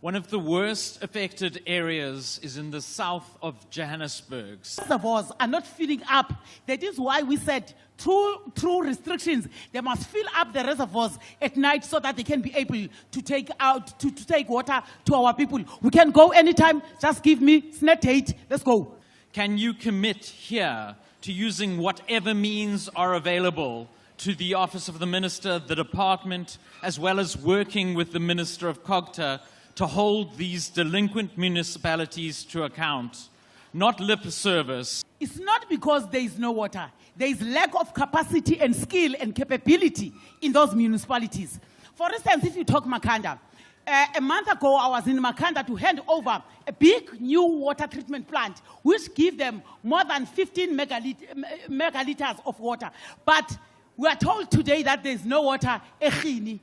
One of the worst affected areas is in the south of Johannesburg. Reservoirs are not filling up. That is why we said through restrictions, they must fill up the reservoirs at night so that they can be able to take out, to take water to our people. We can go anytime, just give me SNET date, let's go. Can you commit here to using whatever means are available to the Office of the Minister, the Department, as well as working with the Minister of Cogta to hold these delinquent municipalities to account, not lip service? It's not because there is no water. There is lack of capacity and skill and capability in those municipalities. For instance, if you talk Makhanda, a month ago I was in Makhanda to hand over a big new water treatment plant, which gives them more than 15 megaliters of water. But we are told today that there is no water, Ekhini.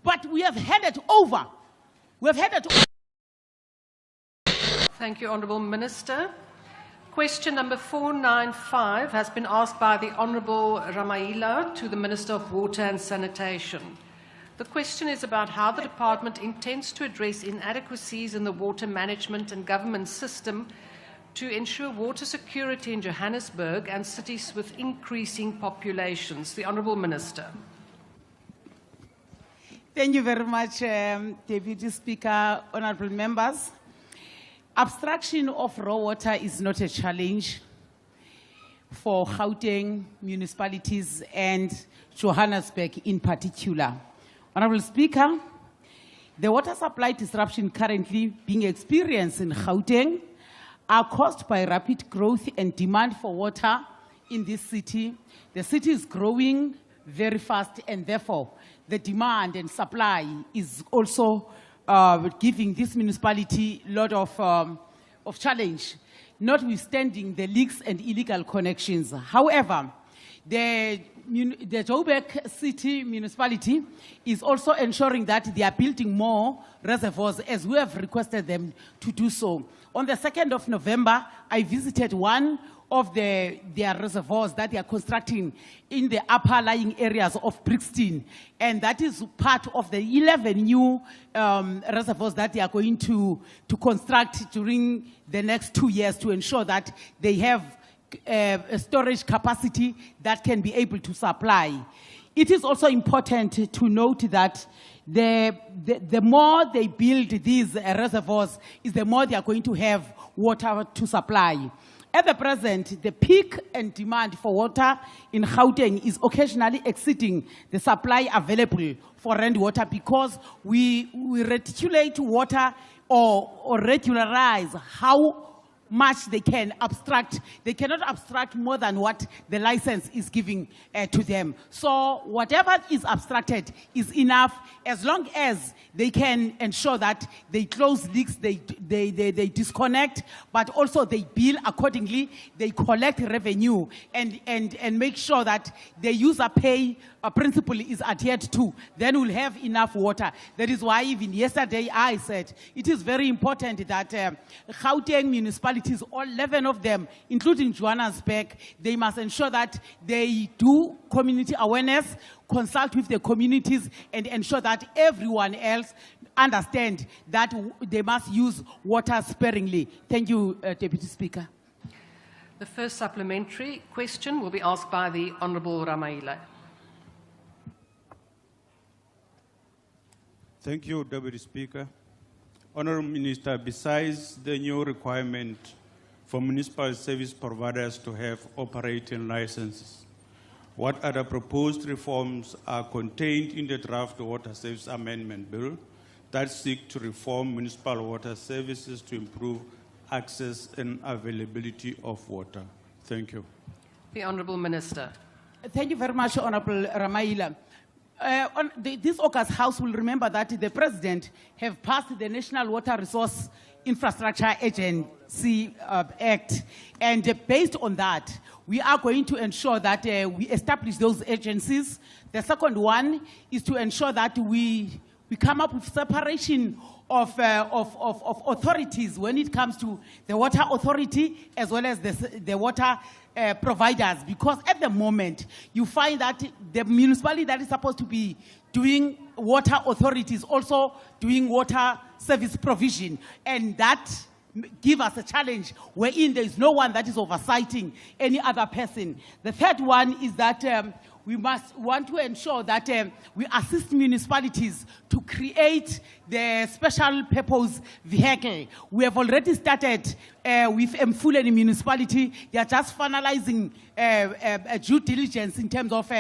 But we have handed over. We have handed over. Thank you, Honourable Minister. Question number 495 has been asked by the Honourable Ramaila to the Minister of Water and Sanitation. The question is about how the Department intends to address inadequacies in the water management and government system to ensure water security in Johannesburg and cities with increasing populations. The Honourable Minister. Thank you very much, Deputy Speaker, honourable members. Abstraction of raw water is not a challenge for Gauteng municipalities and Johannesburg in particular. Honourable Speaker, the water supply disruption currently being experienced in Gauteng are caused by rapid growth and demand for water in this city. The city is growing very fast, and therefore the demand and supply is also giving this municipality a lot of challenge, notwithstanding the leaks and illegal connections. However, the Joburg City municipality is also ensuring that they are building more reservoirs as we have requested them to do so. On the 2nd of November, I visited one of their reservoirs that they are constructing in the upper lying areas of Brixton. And that is part of the 11 new reservoirs that they are going to construct during the next 2 years to ensure that they have a storage capacity that can be able to supply. It is also important to note that the more they build these reservoirs, is the more they are going to have water to supply. At the present, the peak and demand for water in Gauteng is occasionally exceeding the supply available for rainwater because we reticulate water or regularize how much they can abstract. They cannot abstract more than what the license is giving to them. So whatever is abstracted is enough as long as they can ensure that they close leaks, they disconnect, but also they bill accordingly, they collect revenue and make sure that the user pay principle is adhered to. Then we'll have enough water. That is why even yesterday I said it is very important that Gauteng municipalities, all 11 of them, including Johannesburg, they must ensure that they do community awareness, consult with the communities, and ensure that everyone else understand that they must use water sparingly. Thank you, Deputy Speaker. The first supplementary question will be asked by the Honourable Ramaila. Thank you, Deputy Speaker. Honourable Minister, besides the new requirement for municipal service providers to have operating licenses, what other proposed reforms are contained in the draft Water Service Amendment Bill that seek to reform municipal water services to improve access and availability of water? Thank you. The Honourable Minister. Thank you very much, Honourable Ramaila. This August House will remember that the President have passed the National Water Resource Infrastructure Agency Act, and based on that, we are going to ensure that we establish those agencies. The second one is to ensure that we come up with separation of authorities when it comes to the water authority as well as the water providers, because at the moment you find that the municipality that is supposed to be doing water authorities, also doing water service provision, and that give us a challenge wherein there is no one that is oversighting any other person. The third one is that we must want to ensure that we assist municipalities to create the special purpose vehicle. We have already started with Mfuleni municipality. They are just finalizing due diligence in terms of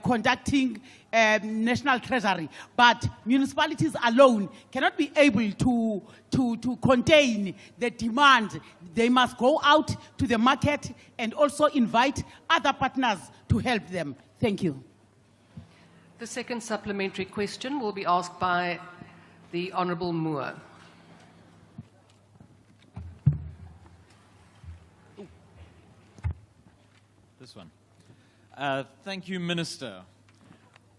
conducting national treasury, but municipalities alone cannot be able to contain the demand. They must go out to the market and also invite other partners to help them. Thank you. The second supplementary question will be asked by the Honourable Moore. This one. Thank you, Minister.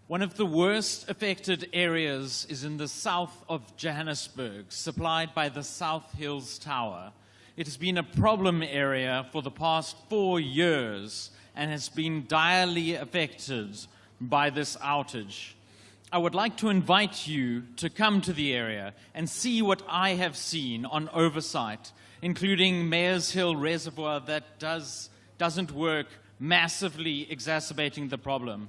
One of the worst affected areas is in the south of Johannesburg, supplied by the South Hills Tower. It has been a problem area for the past 4 years and has been direly affected by this outage. I would like to invite you to come to the area and see what I have seen on oversight, including Mayor's Hill Reservoir that doesn't work, massively exacerbating the problem.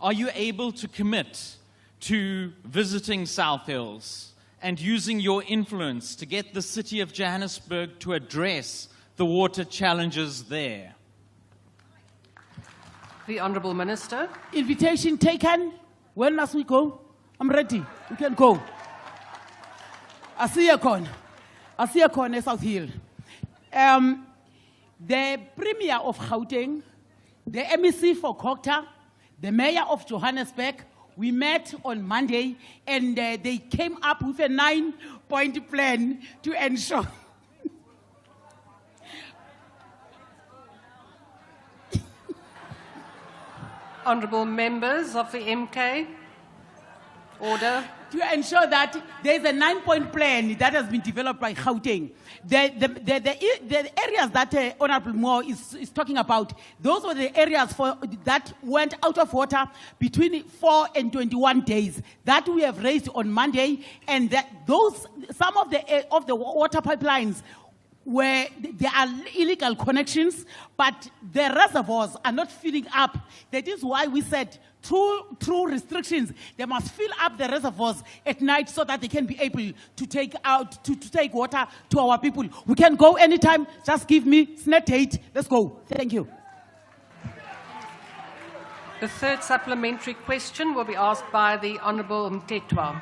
Are you able to commit to visiting South Hills and using your influence to get the city of Johannesburg to address the water challenges there? The Honourable Minister. Invitation taken. When must we go? I'm ready. We can go. Asiyakon South Hill. The Premier of Gauteng, the MEC for Cogta, the Mayor of Johannesburg, we met on Monday and they came up with a 9-point plan to ensure Honourable members of the MK, order. to ensure that there is a 9-point plan that has been developed by Gauteng. The areas that Honourable Moore is talking about, those were the areas that went out of water between 4 and 21 days that we have raised on Monday, and that some of the water pipelines where there are illegal connections, but the reservoirs are not filling up. That is why we said through restrictions, they must fill up the reservoirs at night so that they can be able to take water to our people. We can go anytime, just give me snap date, let's go. Thank you. The third supplementary question will be asked by the Honourable Mtetwa.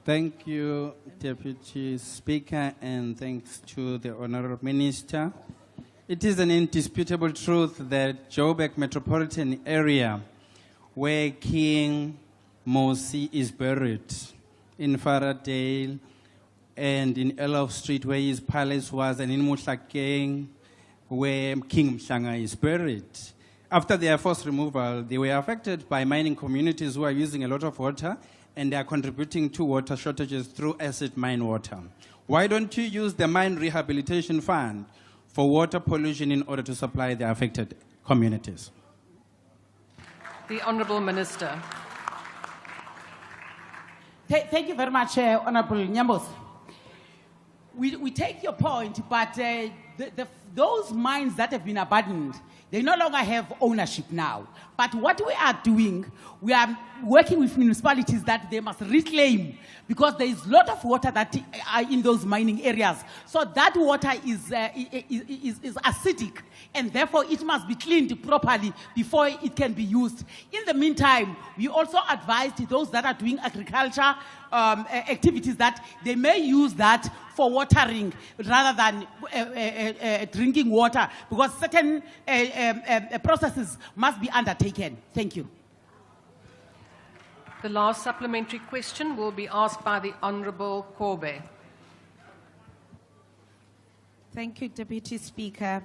Thank you, Deputy Speaker, and thanks to the Honourable Minister. It is an indisputable truth that Joburg metropolitan area, where King Mosi is buried, in Faradale, and in Elof Street, where his palace was, and in Muhlakeng, where King Mhlanga is buried. After their forced removal, they were affected by mining communities who are using a lot of water, and they are contributing to water shortages through acid mine water. Why don't you use the mine rehabilitation fund for water pollution in order to supply the affected communities? The Honourable Minister. Thank you very much, Honourable Nyambos. We take your point, but those mines that have been abandoned, they no longer have ownership now. But what we are doing, we are working with municipalities that they must reclaim, because there is a lot of water that are in those mining areas. So that water is acidic, and therefore it must be cleaned properly before it can be used. In the meantime, we also advised those that are doing agriculture activities that they may use that for watering rather than drinking water, because certain processes must be undertaken. Thank you. The last supplementary question will be asked by the Honourable Kobe. Thank you, Deputy Speaker.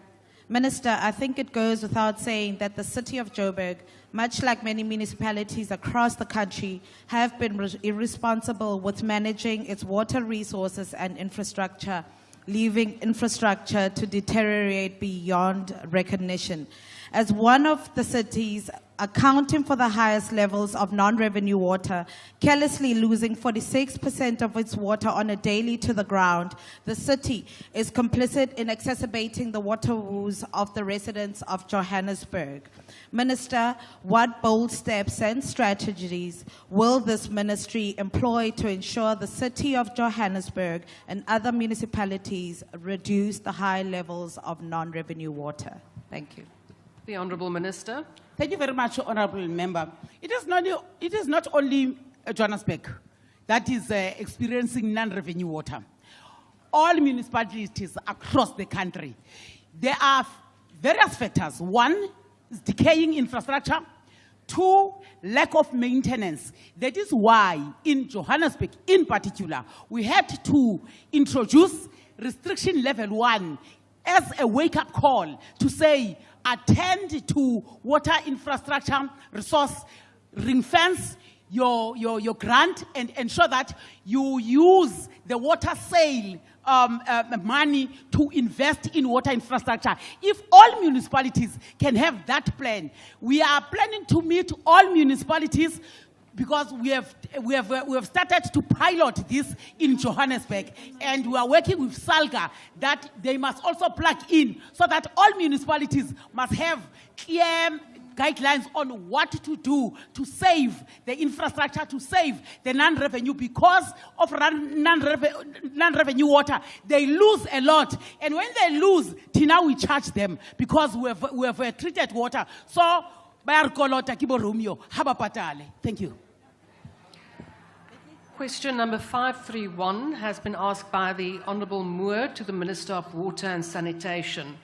Minister, I think it goes without saying that the city of Joburg, much like many municipalities across the country, have been irresponsible with managing its water resources and infrastructure, leaving infrastructure to deteriorate beyond recognition. As one of the cities accounting for the highest levels of non-revenue water, carelessly losing 46% of its water on a daily to the ground, the city is complicit in exacerbating the water woes of the residents of Johannesburg. Minister, what bold steps and strategies will this ministry employ to ensure the city of Johannesburg and other municipalities reduce the high levels of non-revenue water? Thank you. The Honourable Minister. Thank you very much, Honourable Member. It is not only Johannesburg that is experiencing non-revenue water. All municipalities across the country. There are various factors. One is decaying infrastructure. Two, lack of maintenance. That is why in Johannesburg in particular, we had to introduce restriction level 1 as a wake-up call to say, attend to water infrastructure resource, ring-fence your grant and ensure that you use the water sale money to invest in water infrastructure. If all municipalities can have that plan, we are planning to meet all municipalities because we have started to pilot this in Johannesburg, and we are working with SALGA that they must also plug in so that all municipalities must have clear guidelines on what to do to save the infrastructure, to save the non-revenue. Because of non-revenue water, they lose a lot. And when they lose, now we charge them because we have treated water. So, thank you. Question number 531 has been asked by the Honourable Moore to the Minister of Water and Sanitation.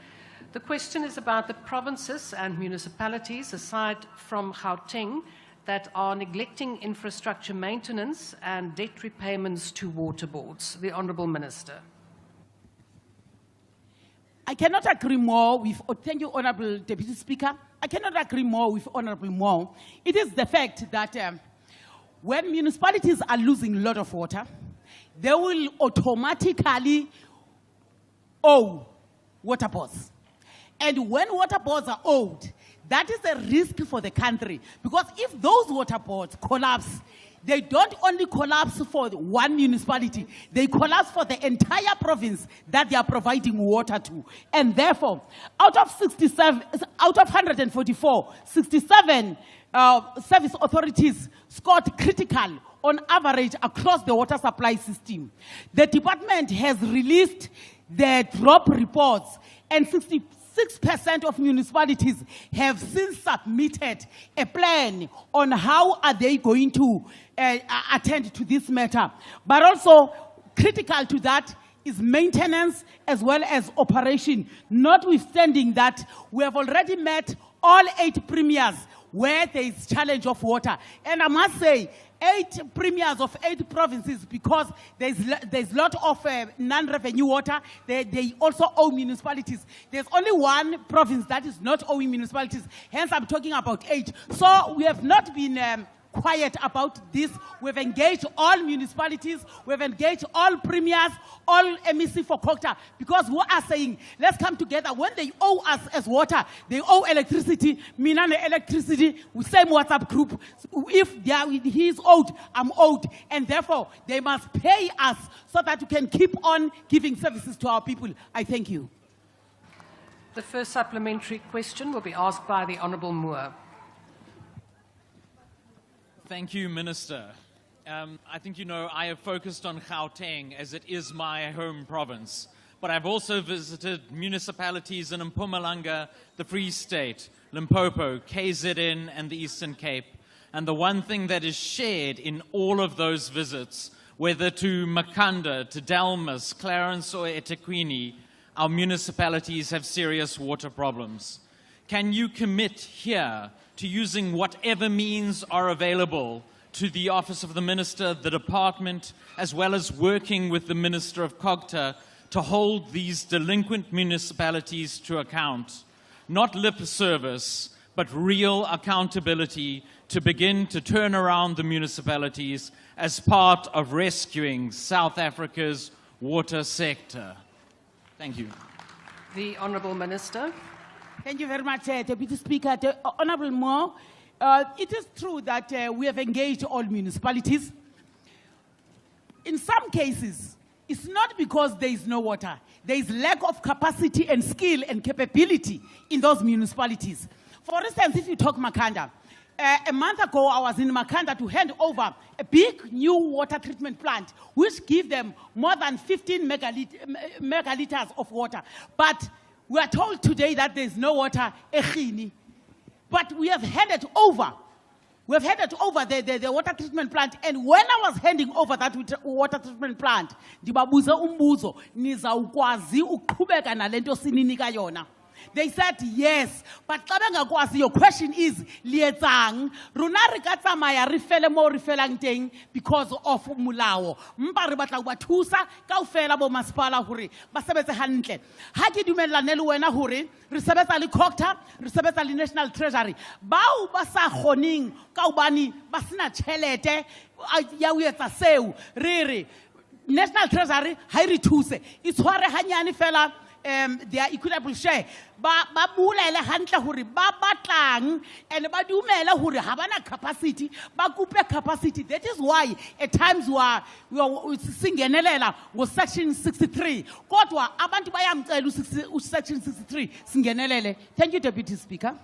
The question is about the provinces and municipalities, aside from Gauteng, that are neglecting infrastructure maintenance and debt repayments to water boards. The Honourable Minister. I cannot agree more with, thank you, Honourable Deputy Speaker. I cannot agree more with Honourable Moore. It is the fact that when municipalities are losing a lot of water, they will automatically owe water boards. And when water boards are owed, that is a risk for the country. Because if those water boards collapse, they don't only collapse for one municipality, they collapse for the entire province that they are providing water to. And therefore, out of 144, 67 service authorities scored critical on average across the water supply system. The department has released the drop reports, and 66% of municipalities have since submitted a plan on how are they going to attend to this matter. But also critical to that is maintenance as well as operation, notwithstanding that we have already met all 8 premiers where there is challenge of water. And I must say, 8 premiers of 8 provinces, because there's a lot of non-revenue water. They also owe municipalities. There's only 1 province that is not owing municipalities. Hence, I'm talking about 8. So we have not been quiet about this. We've engaged all municipalities, we've engaged all premiers, all MEC for COGTA, because we are saying, let's come together. When they owe us as water, they owe electricity, Minane electricity, same WhatsApp group. If he is owed, I'm owed. And therefore, they must pay us so that we can keep on giving services to our people. I thank you. The first supplementary question will be asked by the Honourable Moore. Thank you, Minister. I think you know I have focused on Gauteng as it is my home province, but I've also visited municipalities in Mpumalanga, the Free State, Limpopo, KZN, and the Eastern Cape. And the one thing that is shared in all of those visits, whether to Makanda, to Delmas, Clarence, or eThekwini, our municipalities have serious water problems. Can you commit here to using whatever means are available to the Office of the Minister, the Department, as well as working with the Minister of COGTA to hold these delinquent municipalities to account? Not lip service, but real accountability to begin to turn around the municipalities as part of rescuing South Africa's water sector. Thank you. The Honourable Minister. Thank you very much, Deputy Speaker. Honourable Moore, It is true that we have engaged all municipalities. In some cases, it's not because there is no water. There is lack of capacity and skill and capability in those municipalities. For instance, if you talk Makanda, a month ago I was in Makanda to hand over a big new water treatment plant, which gives them more than 15 megaliters of water. But we are told today that there is no water, but we have handed over. We have handed over the water treatment plant, and when I was handing over that water treatment plant, ndibabuza umbuzo, nizawukwazi uqhubeka nalento sininika yona. They said yes, but your question is, lietsang, runa re ka tsamaya re fele mo re felang teng because of mulao. Mpa re batla ba thusa kaofela bo masipala hore ba sebetse hantle. Ha ke dumellane le wena hore re sebetsa le COGTA, re sebetsa le National Treasury. Bao ba sa kgoneng ka hobane ba sena tjhelete ya ho etsa seo. Re National Treasury ha re thuse. E tshware hanyane fela their equitable share. Ba bulele hantle hore ba batlang and ba dumela hore ha bana capacity, ba kupe capacity. That is why at times we are singenelela ngo section 63. Kodwa abantu bayamcela section 63 singenelele. Thank you, Deputy Speaker.